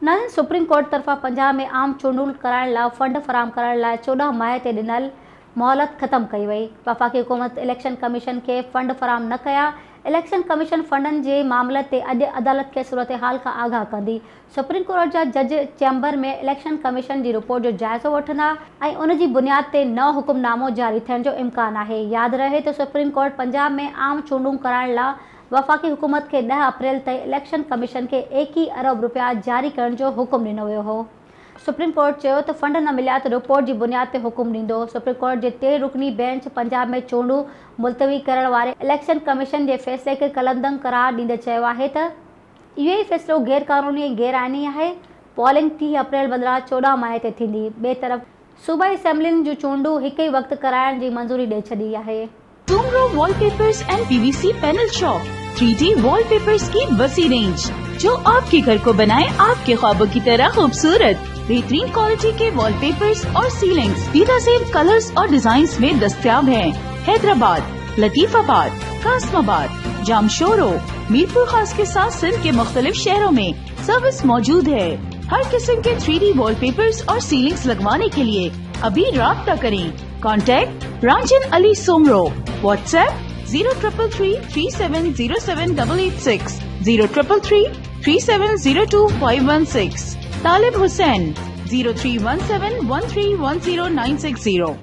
न supreme court तरफ़ां पंजाब में आम चूंडूं कराइण लाइ फंड फराहम करण लाइ 14 माह ते ॾिनल मोहलत ख़त्म कई वई। वफ़ाक़ी हुकूमत इलेक्शन कमीशन खे फंड फराहम न कया। इलेक्शन कमीशन फंडनि जे मामले ते अॼु अदालत खे सूरत-हाल खां आगाह कंदी। सुप्रीम कोर्ट जा जज चैम्बर में इलेक्शन कमीशन जी रिपोर्ट जो जाइज़ो वठंदा ऐं उन जी बुनियाद ते नओं हुकुमनामो जारी थियण जो इम्कान आहे। यादि रहे त सुप्रीम कोर्ट पंजाब में आम चूंडूं कराइण लाइ वफ़ाक़ी हुकूमत खे 10 अप्रैल ताईं इलेक्शन कमीशन खे 21 अरब रुपया जारी करण जो हुकुम ॾिनो वियो हो। सुप्रीम कोर्ट चयो त फंड न मिलिया त रिपोर्ट जी बुनियाद ते हुकुम ॾींदो। सुप्रीम कोर्ट जे 13 रुकनी बेंच पंजाब में चूंडूं मुलतवी करण वारे इलेक्शन कमीशन जे फ़ैसिले खे कलंदंग करार ॾींदे चयो आहे त इहो ई फ़ैसिलो गैर-क़ानूनी ऐं गैर-आइनी आहे। पोलिंग 30 अप्रैल बदिरां 14 माह ते थींदी। ॿिए तरफ़ सूबाई असेंबलियुनि जूं चूंडूं हिक ई वक़्तु कराइण जी मंज़ूरी ॾेई छॾी आहे। Soomro wallpapers and PVC panel shop 3D wallpapers की वसी रेंज जो आपके घर को बनाए आपके ख्वाबों की तरह खूबसूरत। बेहतरीन क्वालिटी के वॉलपेपर्स और सीलिंग्स बेहतरीन कलर्स और डिजाइन्स में दस्तयाब हैं। हैदराबाद, लतीफाबाद, कासमाबाद, जामशोरो, मीरपुर खास के साथ सिंध के मुख्तलिफ शहरों में सर्विस मौजूद है। हर किस्म के 3D वॉलपेपर्स और सीलिंग्स लगवाने के लिए अभी राब्ता करें। कॉन्टैक्ट रांजन अली सोमरो। व्हाट्सएप 0333370786 03333702 516। तालिब हुसैन 031713109660।